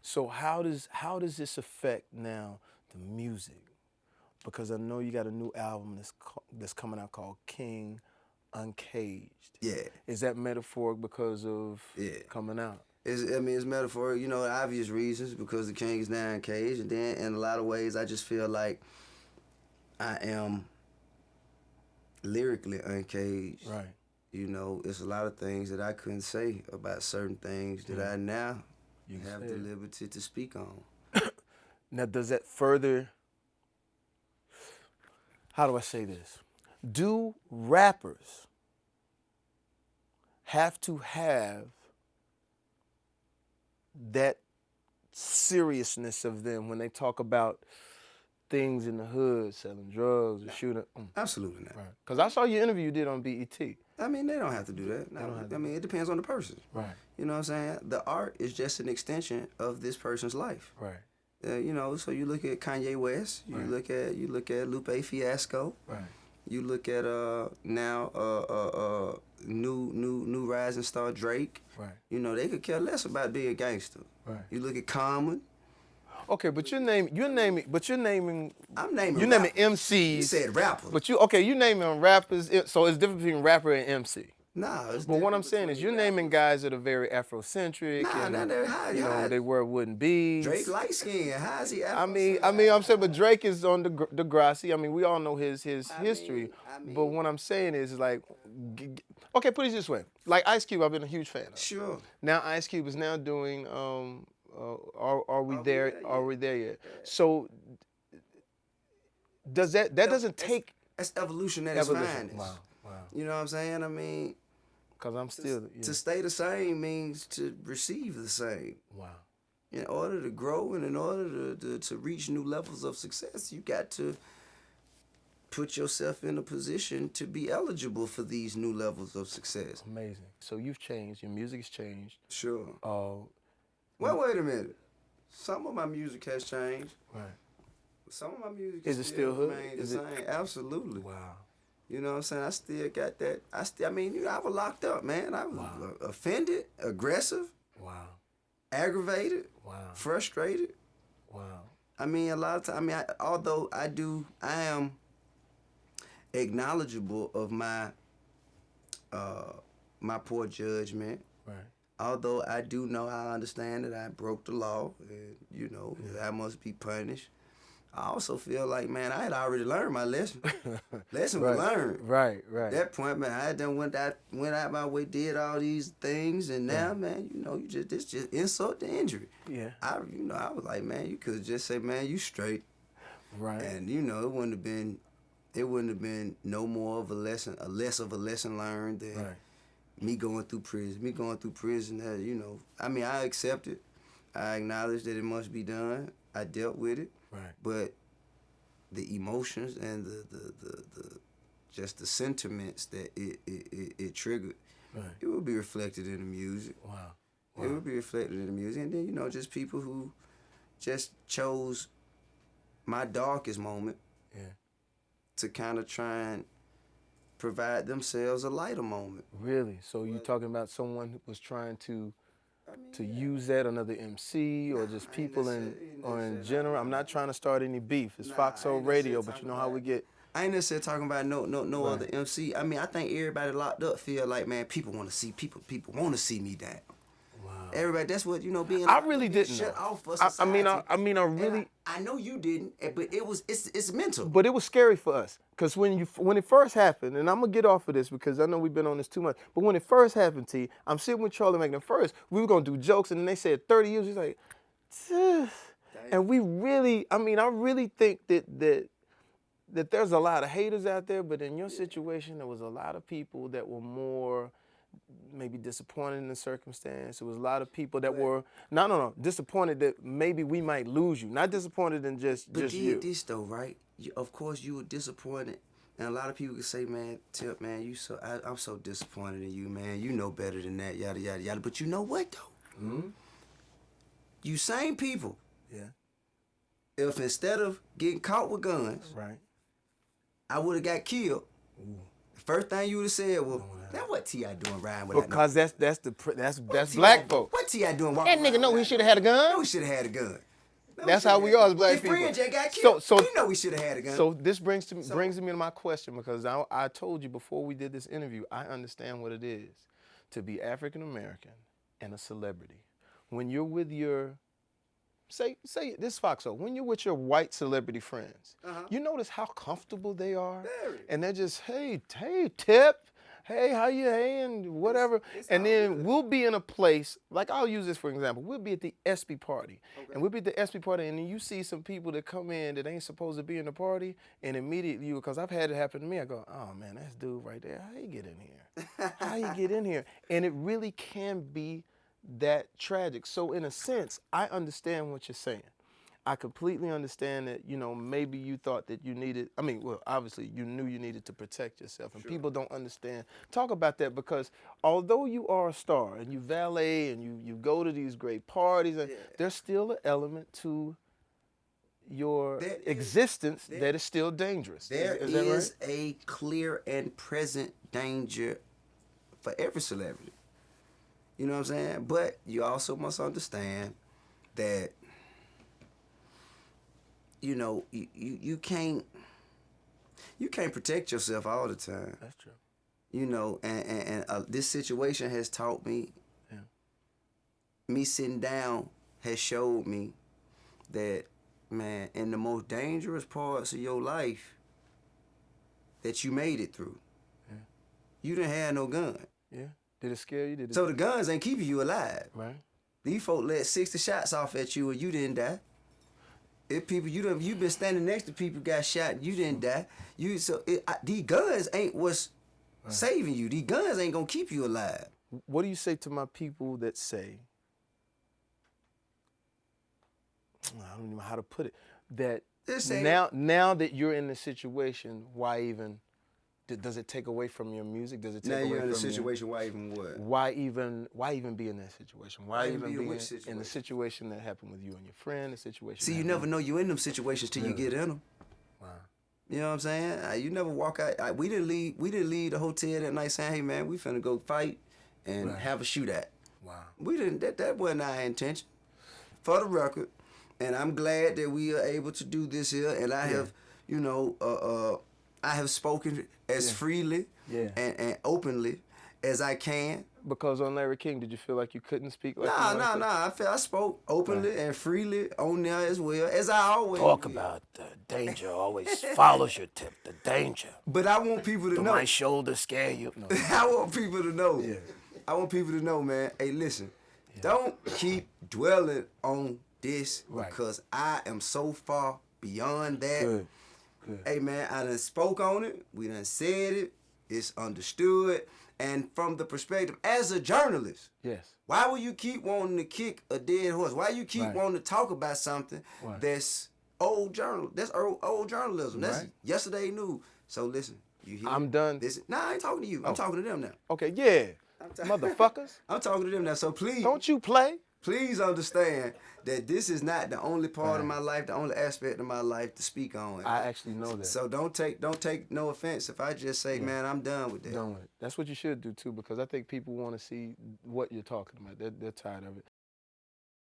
So how does this affect now the music? Because I know you got a new album that's coming out called King Uncaged. Yeah, Is that metaphoric because of yeah. coming out? It's metaphor, obvious reasons because the king is now in cage, and then in a lot of ways, I just feel like I am lyrically uncaged. Right. It's a lot of things that I couldn't say about certain things that Yeah. I now You can have say the it. liberty to speak on. Now, does that further? How do I say this? Do rappers have to have that seriousness of them when they talk about things in the hood, selling drugs or No, shooting? absolutely not. Right. Because I saw your interview you did on BET. I mean, they don't have to do that. They No, don't have I to. mean, it depends on the person. Right. You know what I'm saying? The art is just an extension of this person's life. Right. So you look at Kanye West, Right. you look at Lupe Fiasco, Right. you look at now new rising star Drake. Right. They could care less about being a gangster. Right. You look at Common. Okay, but you're naming I'm naming you're naming rappers. MCs. You said rappers. But you naming rappers. So it's different between rapper and MC. Nah, it's But what I'm different saying is between you're naming rappers. guys that are very Afrocentric Nah, and how they wear wooden beads. Drake light skin. How is he I'm saying, but Drake is on the Degrassi. I mean, we all know his history. But what I'm saying is like, okay, put it this way. Like Ice Cube, I've been a huge fan of. Sure. Now Ice Cube is now doing are we there? Are we there yet? Yeah. So does that doesn't take That's evolution at its evolution? finest. Wow, wow. You know what I'm saying? I mean, Because I'm still to stay the same means to receive the same. wow. In order to grow and in order to reach new levels of success, you got to put yourself in a position to be eligible for these new levels of success. Amazing. So you've changed. Your music has changed. Sure. Uh, Well, wait a minute. Some of my music has changed. right. Some of my music Is it still hood? remains Is the it? same. Absolutely. Wow. You know what I'm saying? I still got that. I mean, I was locked up, man. I was Wow. offended, aggressive, Wow. aggravated, Wow. frustrated. Wow. I mean, a lot of times. I mean, although I am acknowledgeable of my poor judgment. Right. Although I do know, I understand that I broke the law, and that I must be punished. I also feel like, man, I had already learned my lesson. Lesson was learned. Right. At that point, man, I done went out my way, did all these things, and now, man, this just insult to injury. Yeah. I was like, man, you could just say, man, you straight, Right. and it wouldn't have been no more of a lesson, less of a lesson learned than Right. me going through prison. I mean, I accept it. I acknowledge that it must be done. I dealt with it. Right. But the emotions and the just the sentiments that it triggered, Right. it will be reflected in the music. Wow. It will be reflected in the music. And then, just people who just chose my darkest moment Yeah. to kind of try and provide themselves a lighter moment. Really? So you talking about someone who was trying to I mean, to use that, another MC or just I ain't people in general? I'm not trying to start any beef. It's Nah, Foxx I ain't Radio, necessarily but you talking know how we about- get. I ain't necessarily talking about no Right. other MC. I mean, I think everybody locked up feel like, man, people want to see people want to see me down. Wow. Everybody, that's what being. I locked really up, being didn't shut know. off for I society. mean, I And really. I know you didn't, but it's mental. But it was scary for us because when it first happened, and I'm gonna get off of this because I know we've been on this too much. But when it first happened, T, I'm sitting with Charlie Mack. First, we were gonna do jokes, and then they said 30 years. He's like, and we really, I really think that there's a lot of haters out there. But in your situation, there was a lot of people that were more maybe disappointed in the circumstance. There was a lot of people that were disappointed that maybe we might lose you. Not disappointed in just you. But this though, right? Of course, you were disappointed, and a lot of people could say, "Man, Tip, man, I'm so disappointed in you, man. You know better than that, yada yada yada." But you know what though? Mm-hmm. You same people. Yeah. If instead of getting caught with guns, Right. I would have got killed. first thing you would have said was, "Now what T.I. doing riding without Because no that's black folk. What T.I. doing That walking nigga around know he without should have no- had a gun. No, he should have had a gun. No, That's he how shoulda we had- are as black His people. friend just got killed. So You know he should have had a gun. So this brings me to my question, because I told you before we did this interview, I understand what it is to be African American and a celebrity. When you're with your say this Foxx, when you're with your white celebrity friends, you notice how comfortable they are, Very. and they're just hey Tip, hey how you hey and whatever, It's and all then good. we'll be in a place like I'll use this for example. We'll be at the SB party, and we'll be at the SB party, and then you see some people that come in that ain't supposed to be in the party, and immediately because I've had it happen to me, I go, oh man, that's dude right there. How you get in here? How you get in here? And it really can be that tragic. So in a sense, I understand what you're saying. I completely understand that, maybe you thought that you needed, obviously you knew you needed to protect yourself, and people don't understand. Talk about that, because although you are a star and you valet and you go to these great parties, there's still an element to your existence that is still dangerous. There is that right? a clear and present danger for every celebrity. You know what I'm saying? But you also must understand that, you can't protect yourself all the time. That's true. And this situation has taught me, me sitting down has showed me that, man, in the most dangerous parts of your life that you made it through, you didn't have no gun. Yeah. Did it scare you? So the guns ain't keeping you alive. Right. These folk let 60 shots off at you and you didn't die. If people you been standing next to people got shot and you didn't die. These guns ain't what's saving you. These guns ain't gonna keep you alive. What do you say to my people that say, I don't even know how to put it, that now that you're in the situation, why even? Does it take away from your music? Does it take now away you're in from a situation, why even what? Why even be in that situation? Why even be which in situation? the situation that happened with you and your friend, the situation? See, you never know you in them situations till you get in them. Wow. You know what I'm saying? You never walk out. We didn't leave the hotel that night saying, "Hey man, we finna go fight and have a shootout." Wow. We didn't. That wasn't our intention. For the record, and I'm glad that we are able to do this here. And I have, I have spoken as freely and openly as I can. Because on Larry King, did you feel like you couldn't speak like Nah. I spoke openly and freely on there as well, as I always Talk will. about the danger always follows your Tip, the danger. But I want people to know. My shoulder scare you. No. I want people to know. Yeah. I want people to know, man. Hey, listen. Don't keep dwelling on this because I am so far beyond that. Good. Hey, man, I done spoke on it. We done said it. It's understood. And from the perspective as a journalist, why would you keep wanting to kick a dead horse? Why you keep wanting to talk about something that's old journalism? That's yesterday news. So listen, you hear? I'm done. Nah, I ain't talking to you. I'm talking to them now. Okay, yeah. Motherfuckers. I'm talking to them now. So please. Don't you play? Please understand that this is not the only part of my life, the only aspect of my life to speak on. I actually know that. So don't take no offense if I just say, man, I'm done with that. Done with it. That's what you should do too, because I think people want to see what you're talking about. They're tired of it.